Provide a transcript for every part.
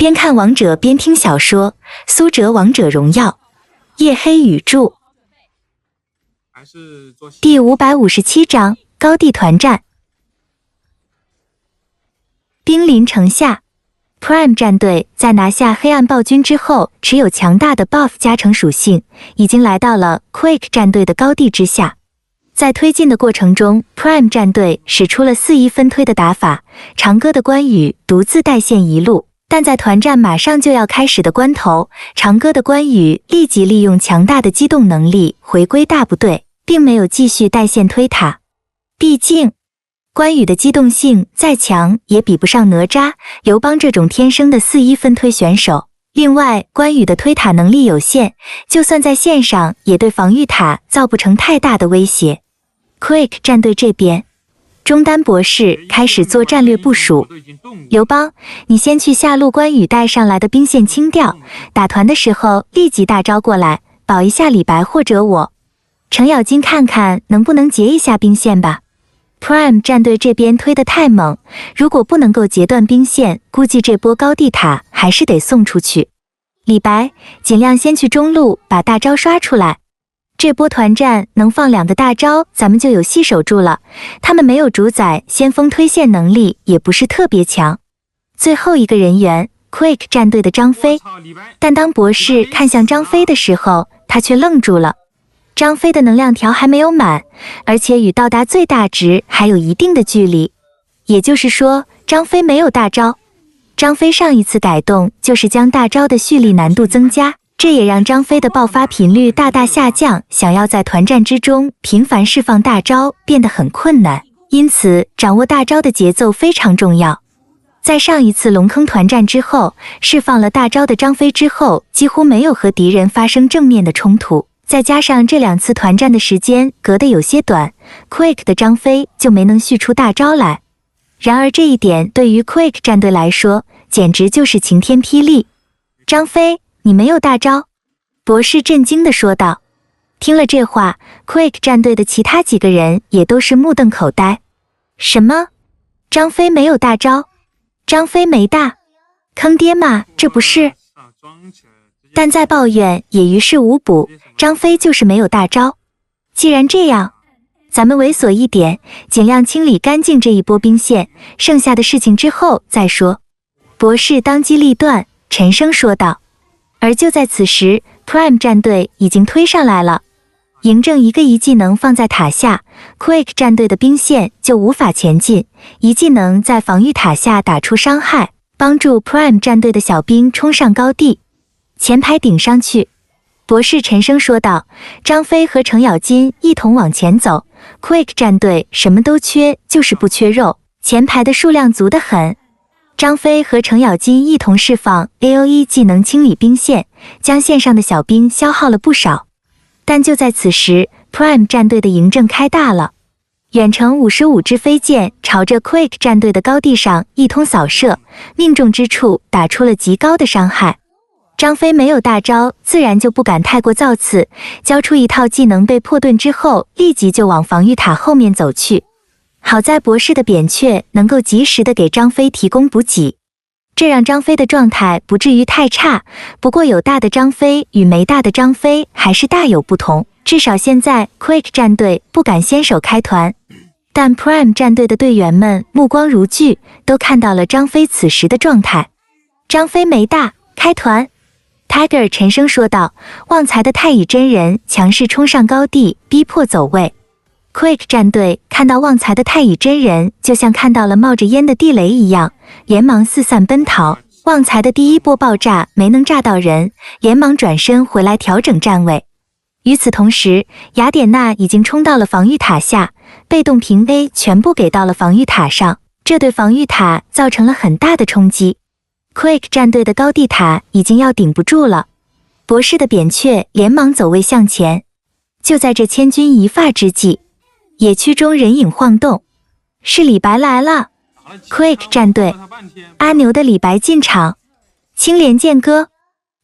边看王者边听小说，苏哲王者荣耀，夜黑雨著。第557章高地团战。兵临城下 ，Prime 战队在拿下黑暗暴君之后，持有强大的 buff 加成属性，已经来到了 Quake 战队的高地之下。在推进的过程中 ，Prime 战队使出了4-1分推的打法，长歌的关羽独自带线一路。但在团战马上就要开始的关头，长歌的关羽立即利用强大的机动能力回归大部队，并没有继续带线推塔。毕竟，关羽的机动性再强也比不上哪吒、刘邦这种天生的4-1分推选手。另外，关羽的推塔能力有限，就算在线上也对防御塔造不成太大的威胁。Quake 战队这边，中单博士开始做战略部署。刘邦，你先去下路关羽带上来的兵线清掉，打团的时候立即大招过来，保一下李白或者我。程咬金看看能不能截一下兵线吧。Prime 战队这边推得太猛，如果不能够截断兵线，估计这波高地塔还是得送出去。李白，尽量先去中路把大招刷出来。这波团战能放2个大招，咱们就有戏守住了。他们没有主宰先锋推线能力，也不是特别强。最后一个人员 ，Quake 战队的张飞。但当博士看向张飞的时候，他却愣住了。张飞的能量条还没有满，而且与到达最大值还有一定的距离。也就是说，张飞没有大招。张飞上一次改动就是将大招的蓄力难度增加。这也让张飞的爆发频率大大下降，想要在团战之中频繁释放大招变得很困难，因此掌握大招的节奏非常重要。在上一次龙坑团战之后，释放了大招的张飞之后，几乎没有和敌人发生正面的冲突，再加上这2次团战的时间隔得有些短 ，Quake 的张飞就没能续出大招来。然而这一点对于 Quake 战队来说，简直就是晴天霹雳。张飞，你没有大招？博士震惊地说道。听了这话 ，Quake 战队的其他几个人也都是目瞪口呆。什么？张飞没有大招？张飞没大？坑爹嘛，这不是？但再抱怨也于事无补，张飞就是没有大招。既然这样，咱们猥琐一点，尽量清理干净这一波兵线，剩下的事情之后再说。博士当机立断，沉声说道。而就在此时 ，Prime 战队已经推上来了。嬴政一个一技能放在塔下 ，Quake 战队的兵线就无法前进，一技能在防御塔下打出伤害，帮助 Prime 战队的小兵冲上高地。前排顶上去，博士沉声说道。张飞和程咬金一同往前走 ，Quake 战队什么都缺，就是不缺肉，前排的数量足得很。张飞和程咬金一同释放 AOE 技能清理兵线，将线上的小兵消耗了不少。但就在此时 ，Prime 战队的嬴政开大了，远程55支飞箭朝着 Quake 战队的高地上一通扫射，命中之处打出了极高的伤害。张飞没有大招，自然就不敢太过造次，交出一套技能被破盾之后，立即就往防御塔后面走去。好在博士的扁鹊能够及时的给张飞提供补给，这让张飞的状态不至于太差。不过有大的张飞与没大的张飞还是大有不同，至少现在 Quake 战队不敢先手开团。但 Prime 战队的队员们目光如炬，都看到了张飞此时的状态。张飞没大，开团。Tiger 沉声说道。旺财的太乙真人强势冲上高地，逼迫走位。Quake 战队看到旺财的太乙真人，就像看到了冒着烟的地雷一样，连忙四散奔逃。旺财的第一波爆炸没能炸到人，连忙转身回来调整站位。与此同时，雅典娜已经冲到了防御塔下，被动平 A 全部给到了防御塔上，这对防御塔造成了很大的冲击。Quake 战队的高地塔已经要顶不住了，博士的扁鹊连忙走位向前。就在这千钧一发之际，野区中人影晃动，是李白来了。Quake 战队，阿牛的李白进场，青莲剑歌。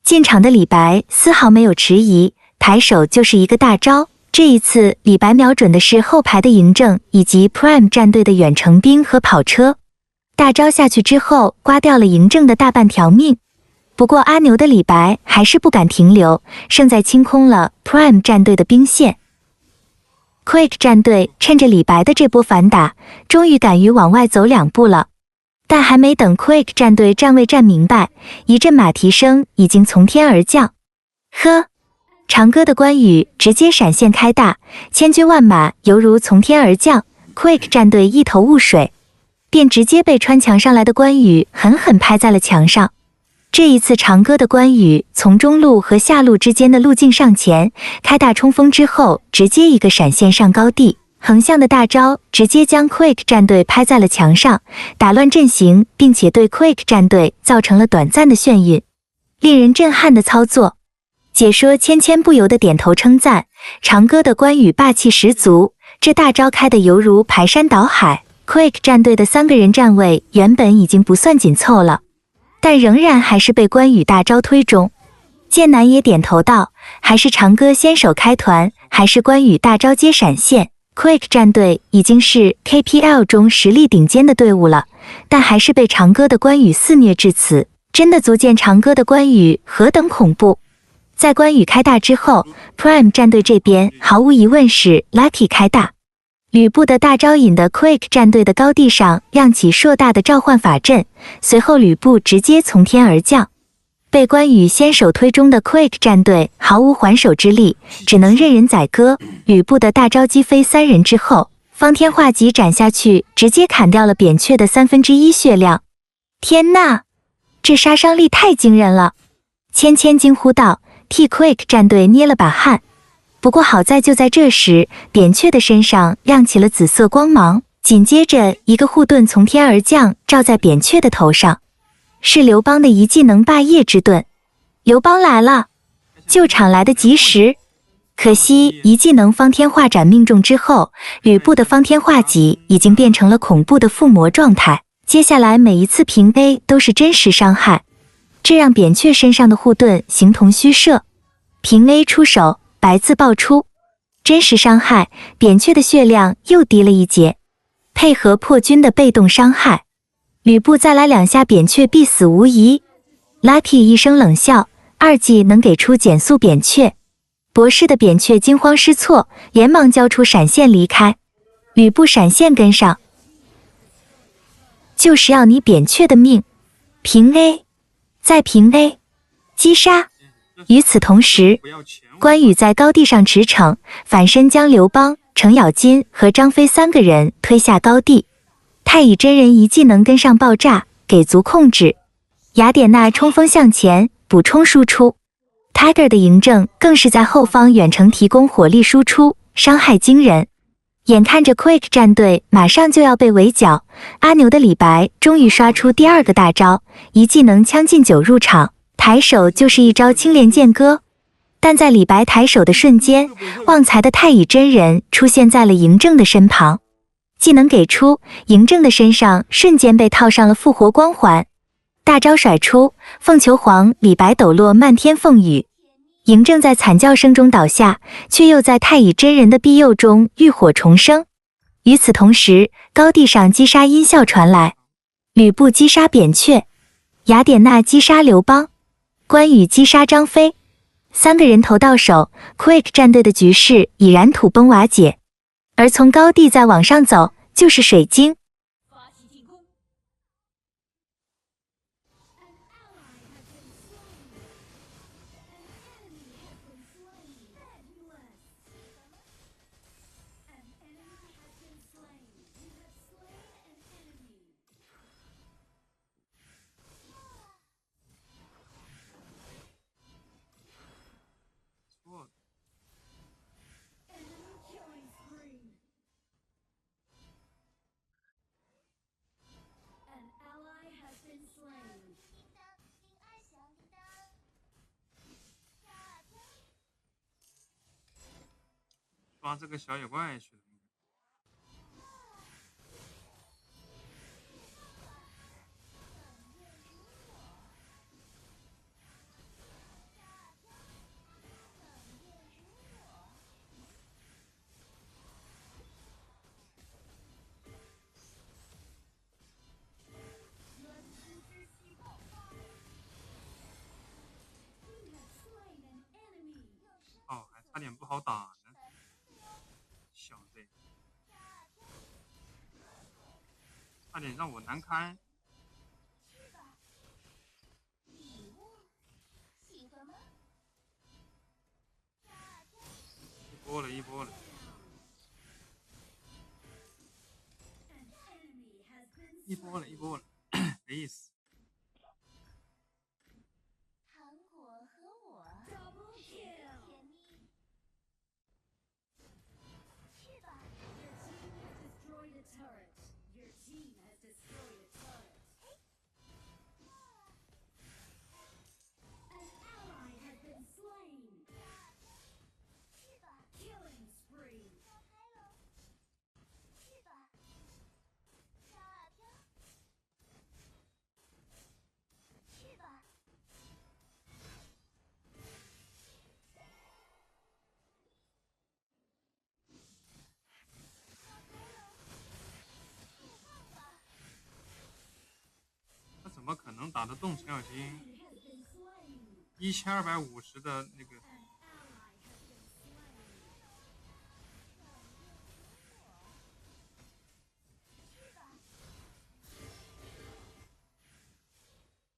进场的李白丝毫没有迟疑，抬手就是一个大招。这一次李白瞄准的是后排的嬴政以及 Prime 战队的远程兵和跑车。大招下去之后，刮掉了嬴政的大半条命。不过阿牛的李白还是不敢停留，胜在清空了 Prime 战队的兵线。Quake 战队趁着李白的这波反打，终于敢于往外走2步了。但还没等 Quake 战队站位站明白，一阵马蹄声已经从天而降。呵！长歌的关羽直接闪现开大，千军万马犹如从天而降。Quake 战队一头雾水，便直接被穿墙上来的关羽狠狠拍在了墙上。这一次长歌的关羽从中路和下路之间的路径上前，开大冲锋之后，直接一个闪现上高地，横向的大招直接将 Quake 战队拍在了墙上，打乱阵型，并且对 Quake 战队造成了短暂的眩晕。令人震撼的操作。解说芊不由得点头称赞，长歌的关羽霸气十足，这大招开得犹如排山倒海。Quake 战队的3个人站位原本已经不算紧凑了，但仍然还是被关羽大招推中。剑南也点头道，还是长歌先手开团，还是关羽大招接闪现。Quake 战队已经是 KPL 中实力顶尖的队伍了，但还是被长歌的关羽肆虐至此，真的足见长歌的关羽何等恐怖。在关羽开大之后， Prime 战队这边毫无疑问是 Lucky 开大。吕布的大招引得 Quake 战队的高地上亮起硕大的召唤法阵，随后吕布直接从天而降。被关羽先手推中的 Quake 战队毫无还手之力，只能任人宰割。吕布的大招击飞3人之后，方天画戟斩下去，直接砍掉了扁鹊的1/3血量。天呐，这杀伤力太惊人了！芊惊呼道，替 Quake 战队捏了把汗。不过好在就在这时，扁鹊的身上亮起了紫色光芒，紧接着一个护盾从天而降，照在扁鹊的头上。是刘邦的一技能霸业之盾。刘邦来了，救场来得及时。可惜一技能方天画斩命中之后，吕布的方天画戟已经变成了恐怖的附魔状态，接下来每一次平 A 都是真实伤害，这让扁鹊身上的护盾形同虚设。平 A 出手，白字爆出，真实伤害，扁鹊的血量又低了1截，配合破军的被动伤害，吕布再来2下，扁鹊必死无疑。Lucky 一声冷笑，2技能给出减速扁鹊。博士的扁鹊惊慌失措，连忙交出闪现离开。吕布闪现跟上，就是要你扁鹊的命。平 A， 再平 A， 击杀。与此同时，关羽在高地上驰骋，反身将刘邦、程咬金和张飞3个人推下高地。太乙真人一技能跟上爆炸，给足控制。雅典娜冲锋向前，补充输出。Tiger 的嬴政更是在后方远程提供火力输出，伤害惊人。眼看着 Quake 战队马上就要被围剿，阿牛的李白终于刷出第2个大招，一技能将进酒入场，抬手就是一招青莲剑歌。但在李白抬手的瞬间，旺财的太乙真人出现在了嬴政的身旁，技能给出，嬴政的身上瞬间被套上了复活光环。大招甩出，凤求凰，李白抖落漫天凤羽。嬴政在惨叫声中倒下，却又在太乙真人的庇佑中浴火重生。与此同时，高地上击杀音效传来，吕布击杀扁鹊，雅典娜击杀刘邦，关羽击杀张飞。3个人头到手， Quake 战队的局势已然土崩瓦解。而从高地再往上走，就是水晶。抓这个小野怪去了。差点不好打呢，小子，差点让我难堪。一波了，一波了，没意思。糖果和我，Double kill，甜蜜。去吧。Your team has destroyed a turret. An ally has been slain. 去吧。Killing spree. 炸开了。去吧。飘啊飘。去吧。他怎么可能打得动陈小青？1250的那个。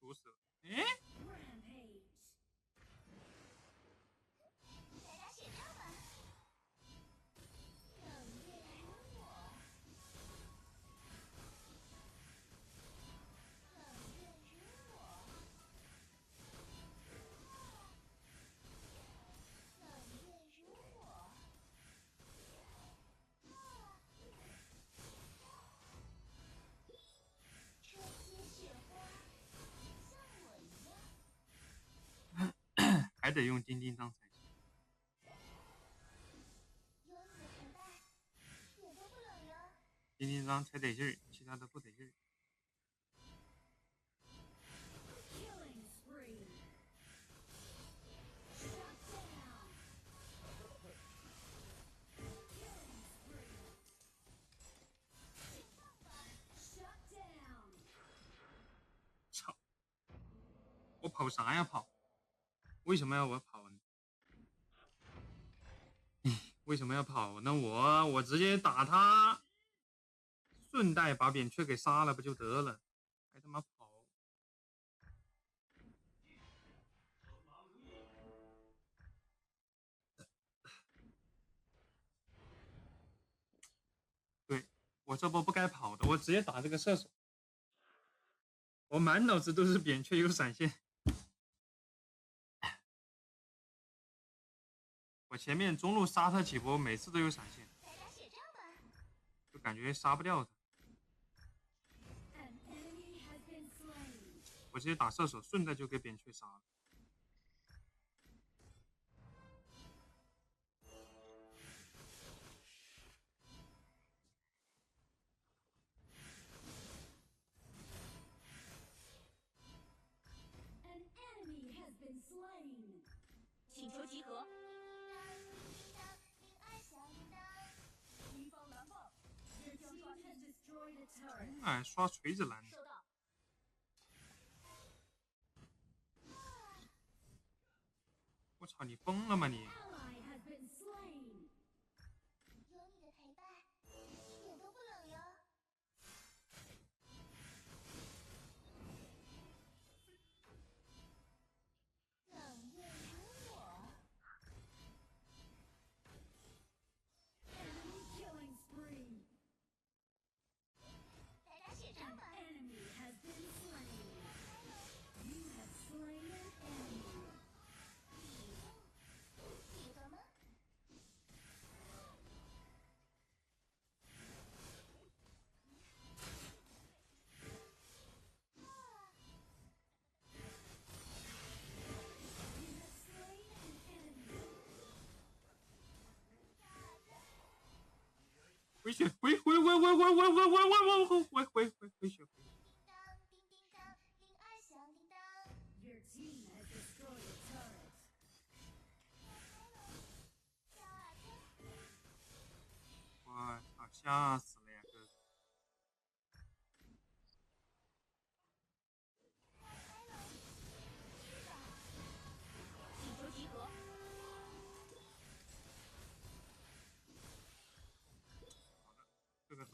毒死了！哎，大家写账吧。冷月如我，冷月如我，冷月如我。这些雪花像我一样。还得用丁丁章才行。有你的陪伴，也都不冷哟。丁丁章才得劲儿，其他的不得劲儿。Killing spree. Shut down. Killing spree. Shut down. 操！我跑啥呀跑？为什么要我跑呢？为什么要跑呢？我直接打他，顺带把扁鹊给杀了不就得了？还他妈跑！对，我这波不该跑的，我直接打这个射手。我满脑子都是扁鹊有闪现。我前面中路杀他几波，每次都有闪现，就感觉杀不掉他。我直接打射手，顺带就给扁鹊杀了。请求集合。哎，刷锤子蓝。我操，你疯了吗你？有你的陪伴，一点都不冷哟。冷月如我。Enemy killing spree. 大家写账吧。Enemy has been slain. You have slain an enemy. 喜欢吗？回血，回血！叮叮当，叮叮当，铃儿响叮当。Your team has destroyed a turret. 我操，吓死了呀，哥哥！请求集合。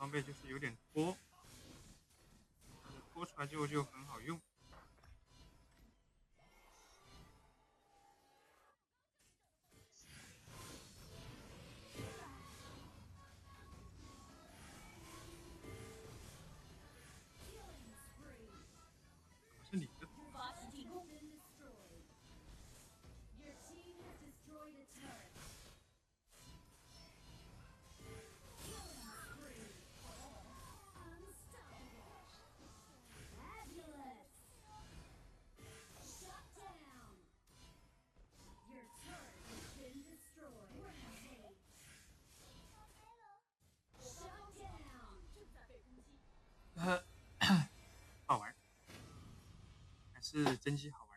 装备就是有点拖，拖出来就很好用。是你的。好玩，还是真机好玩。